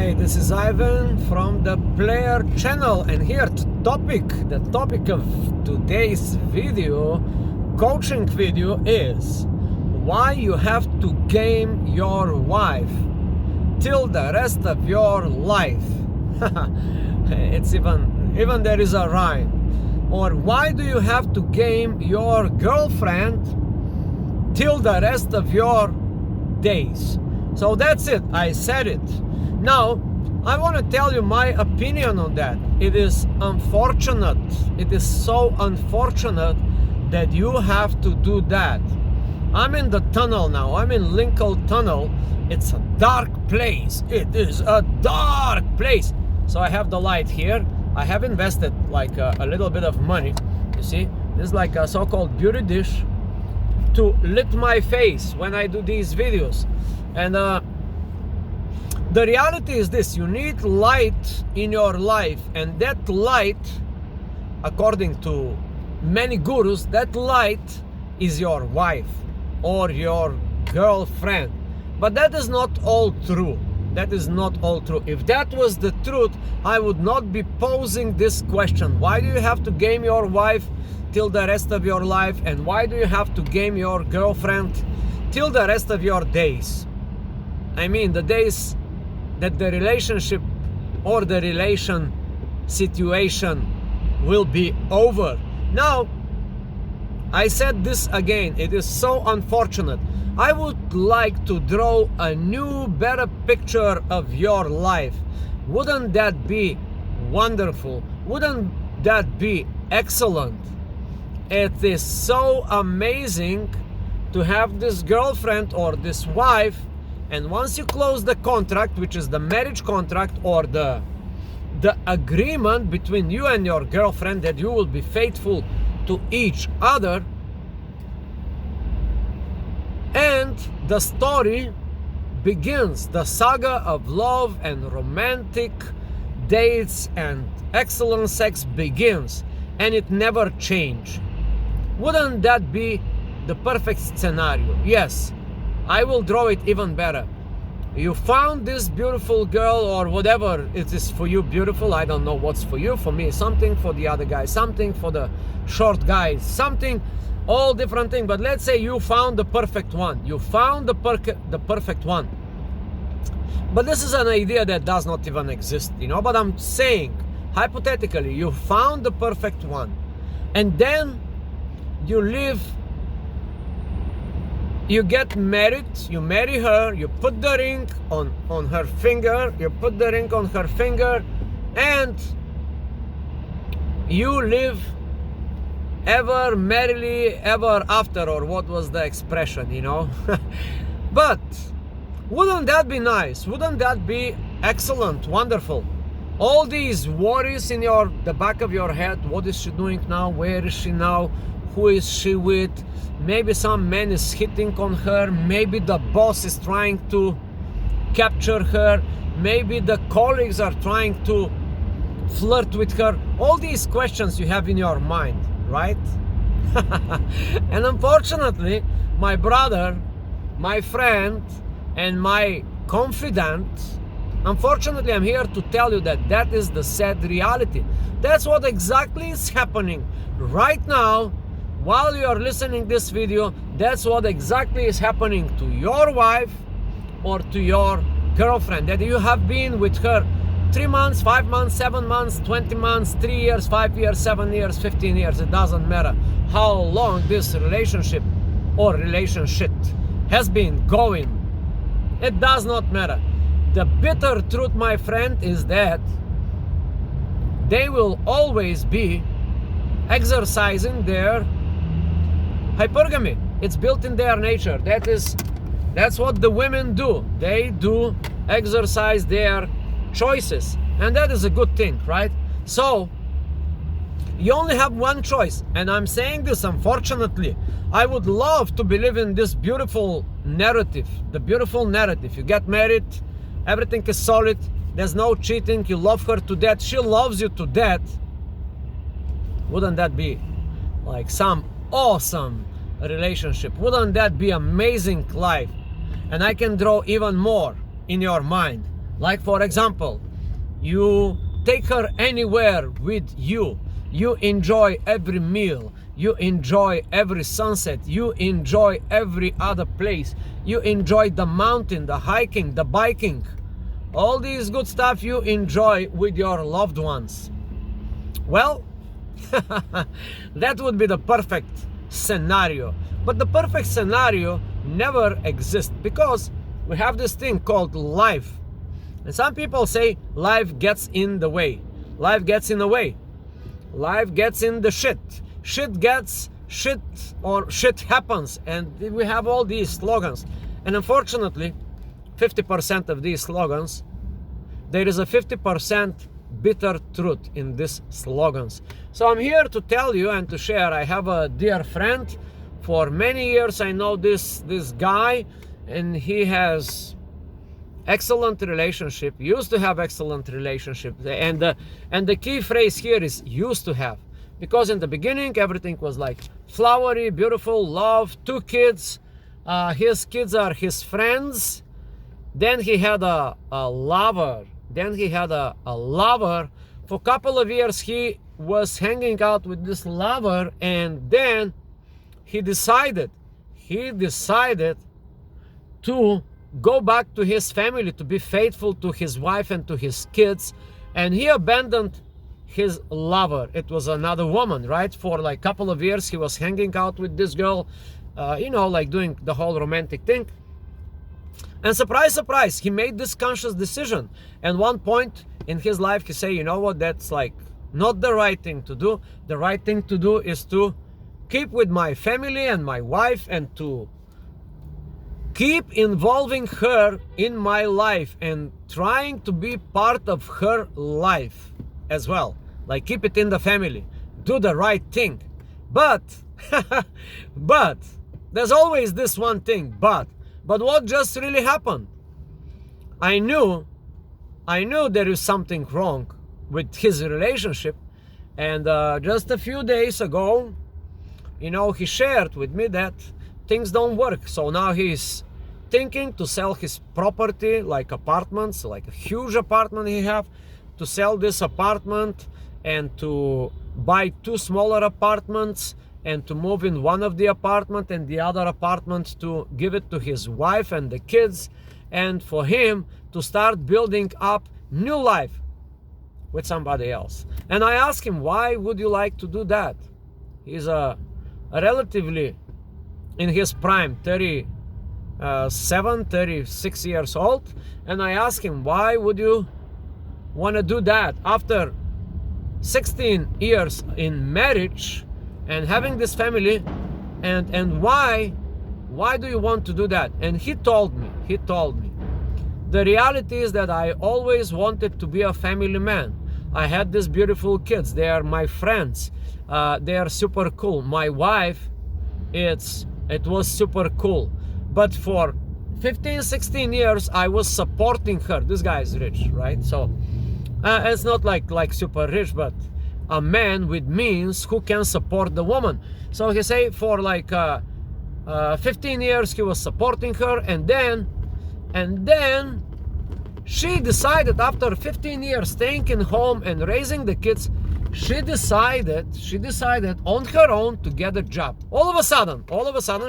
Hey, this is Ivan from the Player channel, and here the topic of today's video, coaching video, is why you have to game your wife till the rest of your life. It's even there is a rhyme. Or why do you have to game your girlfriend till the rest of your days? So that's it, I said it. Now, I want to tell you my opinion on that. It is unfortunate. It is so unfortunate that you have to do that. I'm in the tunnel now. I'm in Lincoln Tunnel. It's a dark place. It is a dark place. So I have the light here. I have invested like a little bit of money. You see, this is like a so-called beauty dish to lit my face when I do these videos. And the reality is this: you need light in your life, and that light, according to many gurus, that light is your wife or your girlfriend. But that is not all true. That is not all true. If that was the truth, I would not be posing this question. Why do you have to game your wife till the rest of your life? And why do you have to game your girlfriend till the rest of your days? I mean, the days that the relationship or the relation situation will be over. Now, I said this again, it is so unfortunate. I would like to draw a new, better picture of your life. Wouldn't that be wonderful? Wouldn't that be excellent? It is so amazing to have this girlfriend or this wife, and once you close the contract, which is the marriage contract or the agreement between you and your girlfriend that you will be faithful to each other, and the story begins. The saga of love and romantic dates and excellent sex begins, and it never changes. Wouldn't that be the perfect scenario? Yes. I will draw it even better. You found this beautiful girl, or whatever it is for you beautiful. I don't know what's for you. For me, something. For the other guy, something. For the short guy, something. All different things. But let's say you found the perfect one. You found the perfect one. But this is an idea that does not even exist, you know. But I'm saying, hypothetically, you found the perfect one. And then you live. You get married, you marry her, you put the ring on her finger, and you live ever merrily ever after, or what was the expression, you know? But wouldn't that be nice? Wouldn't that be excellent, wonderful? All these worries in the back of your head: what is she doing now? Where is she now? Who is she with? Maybe some man is hitting on her. Maybe the boss is trying to capture her. Maybe the colleagues are trying to flirt with her. All these questions you have in your mind, right? And unfortunately, my brother, my friend, and my confidant, unfortunately, I'm here to tell you that that is the sad reality. That's what exactly is happening right now. While you are listening this video, that's what exactly is happening to your wife or to your girlfriend. That you have been with her 3 months, 5 months, 7 months, 20 months, 3 years, 5 years, 7 years, 15 years. It doesn't matter how long this relationship or relationship has been going. It does not matter. The bitter truth, my friend, is that they will always be exercising their hypergamy. It's built in their nature. That's what the women do. They do exercise their choices, and that is a good thing, right? So you only have one choice, and I'm saying this unfortunately. I would love to believe in this beautiful narrative, the beautiful narrative. You get married, everything is solid, there's no cheating, you love her to death, she loves you to death. Wouldn't that be like some awesome relationship? Wouldn't that be amazing life? And I can draw even more in your mind. Like for example, you take her anywhere with you. You enjoy every meal. You enjoy every sunset. You enjoy every other place. You enjoy the mountain, the hiking, the biking. All these good stuff you enjoy with your loved ones. Well, that would be the perfect scenario. But the perfect scenario never exists because we have this thing called life. And some people say life gets in the way. Life gets in the way. Life gets in the shit. Shit gets shit, or shit happens. And we have all these slogans. And unfortunately, 50% of these slogans, there is a 50% bitter truth in these slogans. So I'm here to tell you and to share. I have a dear friend. For many years I know this guy, and he has excellent relationship, used to have excellent relationship, and the key phrase here is used to have, because in the beginning everything was like flowery, beautiful, love, 2 kids, his kids are his friends. Then he had a lover. For a couple of years he was hanging out with this lover, and then he decided to go back to his family, to be faithful to his wife and to his kids, and he abandoned his lover. It was another woman, right? For like a couple of years he was hanging out with this girl, like doing the whole romantic thing. And surprise, surprise, he made this conscious decision. And one point in his life he said, you know what, that's like not the right thing to do. The right thing to do is to keep with my family and my wife, and to keep involving her in my life and trying to be part of her life as well. Like keep it in the family, do the right thing. But there's always this one thing, but what just really happened? I knew there is something wrong with his relationship, and just a few days ago, he shared with me that things don't work. So now he's thinking to sell his property, like apartments, like a huge apartment he have, to sell this apartment and to buy 2 smaller apartments, and to move in one of the apartment, and the other apartment to give it to his wife and the kids, and for him to start building up new life with somebody else. And I asked him, why would you like to do that? He's a relatively in his prime, 36 years old, and I asked him, why would you want to do that after 16 years in marriage and having this family, and why do you want to do that? And he told me the reality is that I always wanted to be a family man. I had these beautiful kids, they are my friends, they are super cool. My wife, it was super cool, but for 15-16 years I was supporting her. This guy is rich, right? So it's not like super rich, but a man with means who can support the woman. So he say for like 15 years he was supporting her, and then she decided, after 15 years staying in home and raising the kids, she decided on her own to get a job. All of a sudden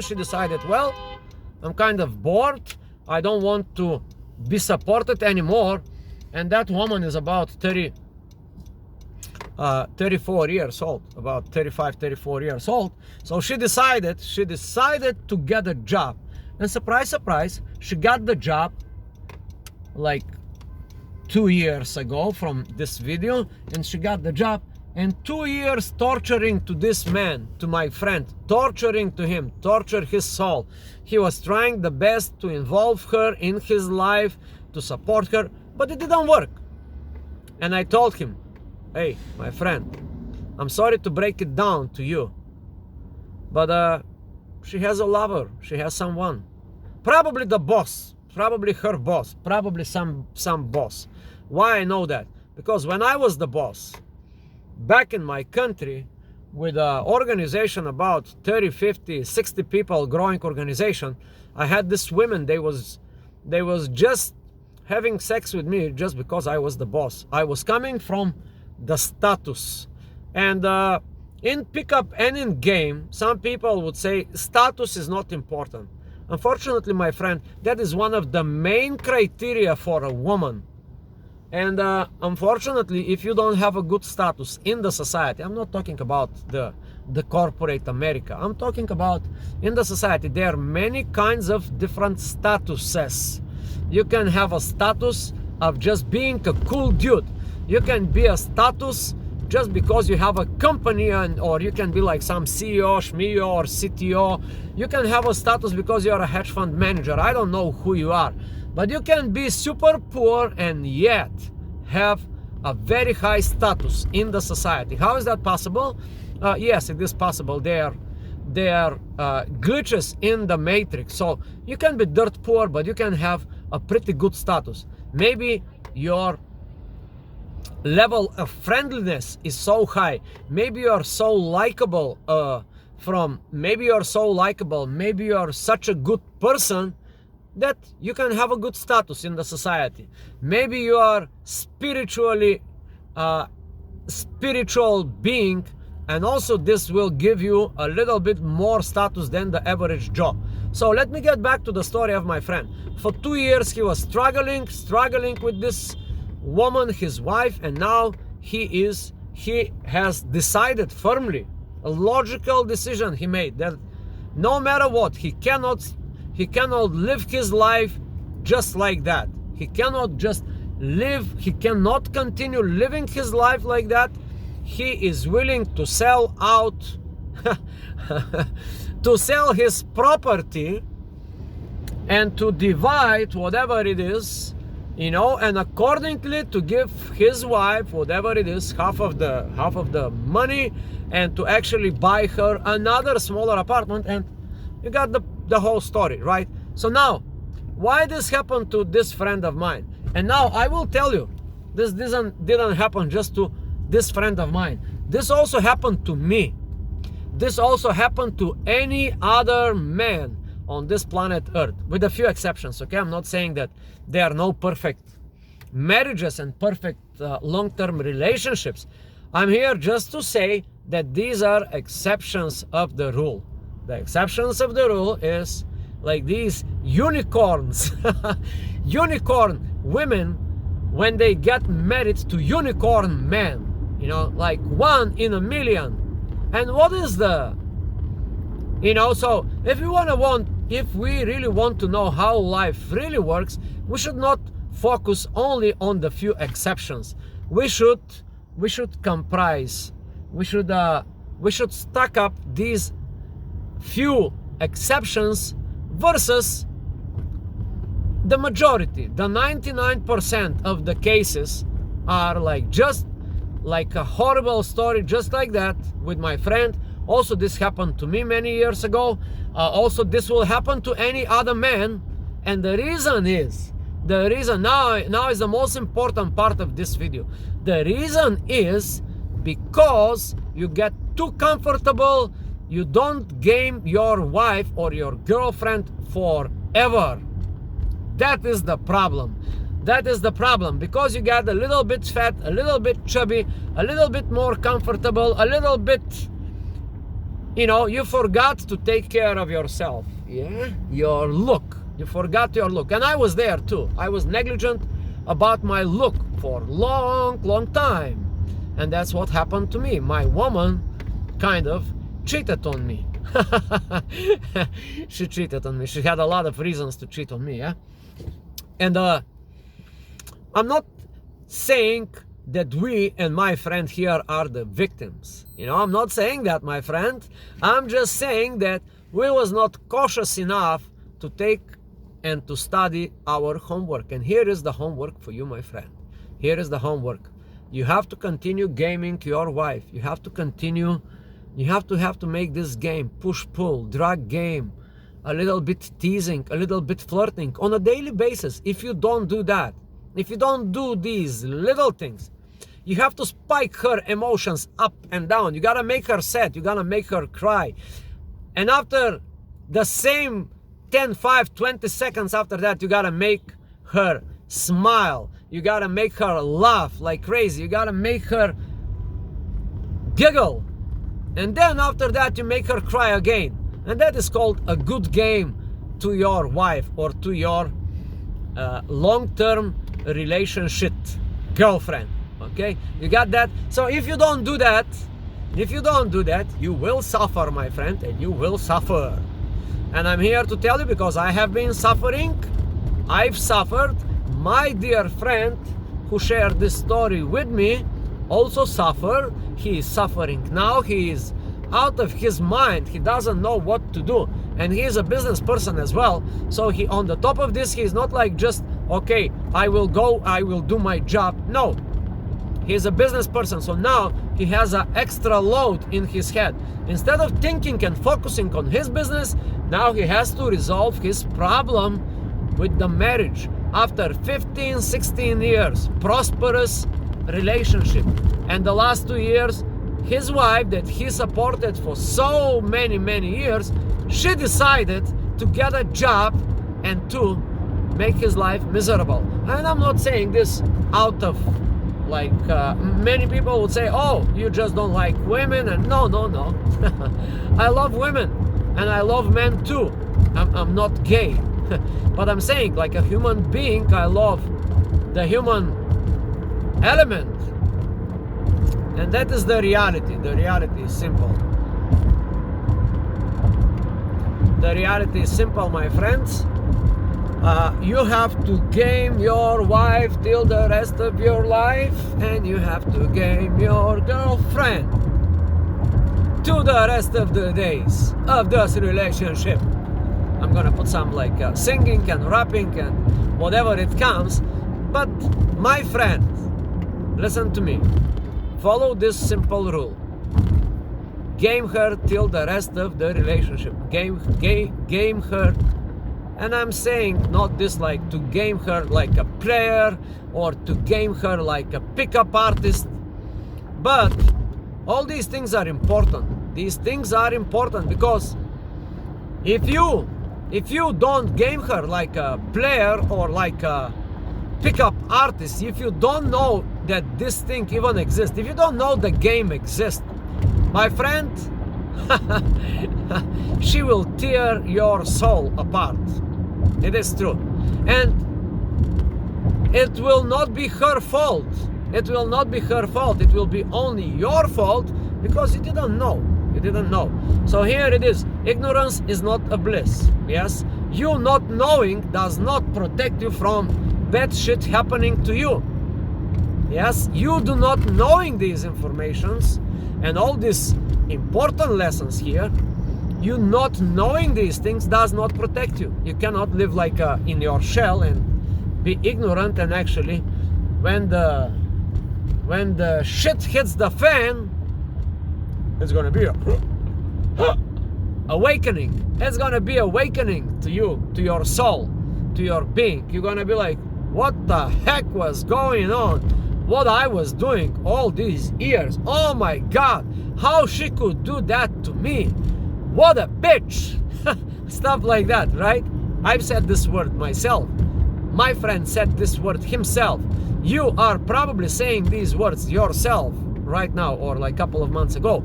she decided, well, I'm kind of bored, I don't want to be supported anymore. And that woman is about 34 years old, about 34 years old. So she decided to get a job, and surprise, surprise, she got the job like 2 years ago from this video, and she got the job. And 2 years torturing to this man, to my friend, torturing to him, torture his soul. He was trying the best to involve her in his life, to support her, but it didn't work. And I told him, hey, my friend, I'm sorry to break it down to you, but she has a lover, she has someone, probably the boss, probably her boss, probably some boss. Why I know that? Because when I was the boss back in my country, with an organization about 30, 50, 60 people, growing organization, I had this women, they was just having sex with me just because I was the boss. I was coming from the status. And in pickup and in game, some people would say status is not important. Unfortunately, my friend, that is one of the main criteria for a woman. And unfortunately, if you don't have a good status in the society, I'm not talking about the corporate America, I'm talking about in the society, there are many kinds of different statuses. You can have a status of just being a cool dude. You can be a status just because you have a company, or you can be like some CEO, SMEO, or CTO. You can have a status because you're a hedge fund manager. I don't know who you are. But you can be super poor and yet have a very high status in the society. How is that possible? Yes, it is possible. There are glitches in the matrix. So you can be dirt poor, but you can have a pretty good status. Maybe your level of friendliness is so high. Maybe you are so likable. Maybe you are so likable. Maybe you are such a good person that you can have a good status in the society. Maybe you are spiritual being, and also this will give you a little bit more status than the average Joe. So let me get back to the story of my friend. For 2 years he was struggling with this woman, his wife, and now he has decided firmly, a logical decision he made, that no matter what, he cannot live his life just like that. He cannot continue living his life like that. He is willing to sell out, to sell his property and to divide whatever it is, and accordingly to give his wife whatever it is, half of the money, and to actually buy her another smaller apartment. And you got the whole story, right? So now, why this happened to this friend of mine? And now I will tell you, this didn't happen just to this friend of mine. This also happened to me. This also happened to any other man on this planet Earth, with a few exceptions, okay? I'm not saying that there are no perfect marriages and perfect long-term relationships. I'm here just to say that these are exceptions of the rule. The exceptions of the rule is like these unicorns. Unicorn women, when they get married to unicorn men, like 1 in a million. And what is so if we really want to know how life really works, we should not focus only on the few exceptions. We should comprise. We should stack up these few exceptions versus the majority. The 99% of the cases are just like a horrible story, just like that with my friend. Also, this happened to me many years ago. Also, this will happen to any other man. And the reason now is the most important part of this video. The reason is because you get too comfortable. You don't game your wife or your girlfriend forever. That is the problem. That is the problem, because you got a little bit fat, a little bit chubby, a little bit more comfortable, a little bit, you forgot to take care of yourself. Yeah, your look. You forgot your look. And I was there too. I was negligent about my look for a long time. And that's what happened to me. My woman kind of cheated on me. She cheated on me. She had a lot of reasons to cheat on me, yeah? And I'm not saying that we and my friend here are the victims. I'm not saying that, my friend. I'm just saying that we was not cautious enough to take and to study our homework. And here is the homework for you, my friend. Here is the homework. You have to continue gaming your wife. You have to continue. You have to make this game, push-pull, drag game, a little bit teasing, a little bit flirting on a daily basis. If you don't do that, if you don't do these little things, you have to spike her emotions up and down. You gotta make her sad. You gotta make her cry. And after the same 10, 5, 20 seconds after that, you gotta make her smile. You gotta make her laugh like crazy. You gotta make her giggle. And then after that, you make her cry again. And that is called a good game to your wife or to your long-term relationship girlfriend. Okay, you got that? So if you don't do that, you will suffer, my friend, and you will suffer. And I'm here to tell you because I have been suffering. I've suffered. My dear friend who shared this story with me also suffered. He is suffering now. He is out of his mind. He doesn't know what to do. And he is a business person as well. So he, on the top of this, he's not like just, okay, I will do my job. No, he's a business person. So now he has an extra load in his head. Instead of thinking and focusing on his business, now he has to resolve his problem with the marriage. After 15, 16 years, prosperous relationship. And the last 2 years, his wife that he supported for so many years, she decided to get a job and to make his life miserable. And I'm not saying this out of like many people would say, oh, you just don't like women. And no. I love women and I love men too. I'm not gay. But I'm saying, like a human being, I love the human element. And that is the reality. The reality is simple. The reality is simple, my friends. You have to game your wife till the rest of your life, and you have to game your girlfriend to the rest of the days of this relationship. I'm gonna put some like singing and rapping and whatever it comes. But my friend, listen to me. Follow this simple rule. Game her till the rest of the relationship. Game her. And I'm saying not this like to game her like a player or to game her like a pickup artist. But all these things are important. These things are important because if you don't game her like a player or like a pickup artist, if you don't know that this thing even exists, if you don't know the game exists, my friend, she will tear your soul apart. It is true. And it will not be her fault. It will not be her fault. It will be only your fault because you didn't know. You didn't know. So here it is. Ignorance is not a bliss. Yes? You not knowing does not protect you from bad shit happening to you. Yes? You do not knowing these informations and all these important lessons here, you not knowing these things does not protect you. You cannot live like in your shell and be ignorant, and actually when the shit hits the fan, it's gonna be a awakening. It's gonna be awakening to you, to your soul, to your being. You're gonna be like, what the heck was going on? What I was doing all these years? Oh my God, how she could do that to me? What a bitch! Stuff like that, right? I've said this word myself. My friend said this word himself. You are probably saying these words yourself right now or like a couple of months ago.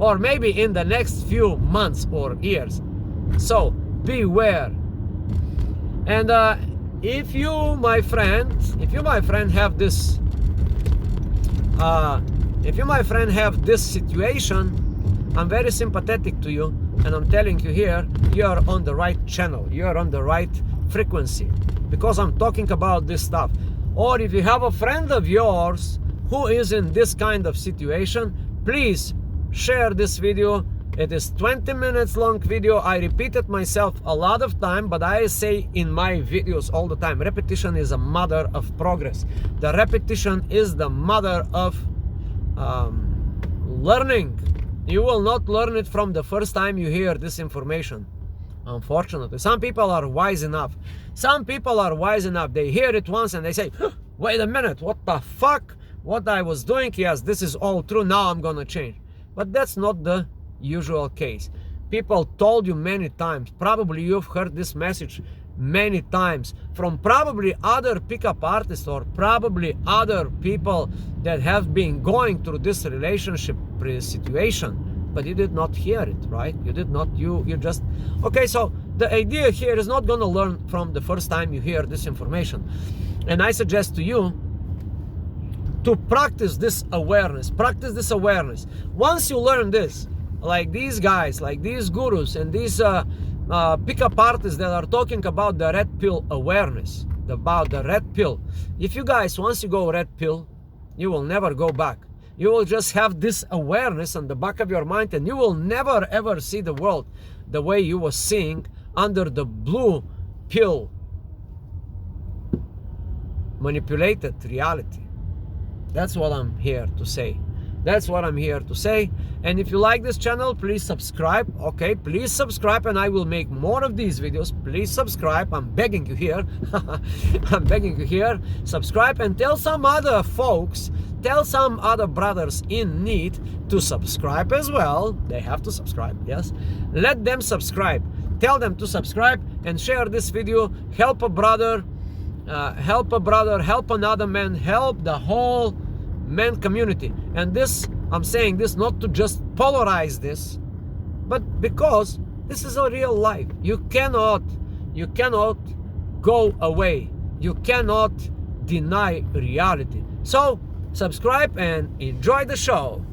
Or maybe in the next few months or years. So beware. And if you, my friend, have this situation, I'm very sympathetic to you, and I'm telling you here, you're on the right channel, you're on the right frequency, because I'm talking about this stuff. Or if you have a friend of yours who is in this kind of situation, please share this video. It is 20 minutes long video. I repeated myself a lot of time, but I say in my videos all the time, repetition is a mother of progress. The repetition is the mother of learning. You will not learn it from the first time you hear this information. Unfortunately, some people are wise enough. They hear it once and they say, wait a minute, what the fuck? What I was doing, yes, this is all true, now I'm gonna change. But that's not the usual case. People told you many times, probably you've heard this message many times from probably other pickup artists or probably other people that have been going through this relationship situation, but you did not hear it, right? You did not, you just, okay, so the idea here is not going to learn from the first time you hear this information. And I suggest to you to practice this awareness. Practice this awareness. Once you learn this, like these guys, like these gurus and these pickup artists that are talking about the red pill awareness, about the red pill. If you guys, once you go red pill, you will never go back. You will just have this awareness on the back of your mind, and you will never ever see the world the way you were seeing under the blue pill manipulated reality. That's what I'm here to say. That's what I'm here to say. And if you like this channel, please subscribe. Okay, please subscribe, and I will make more of these videos. Please subscribe. I'm begging you here. I'm begging you here. Subscribe and tell some other folks, tell some other brothers in need to subscribe as well. They have to subscribe, yes. Let them subscribe. Tell them to subscribe and share this video. Help a brother, help another man, help the whole man community. And this, I'm saying this not to just polarize this, but because this is a real life. You cannot go away. You cannot deny reality. So subscribe and enjoy the show.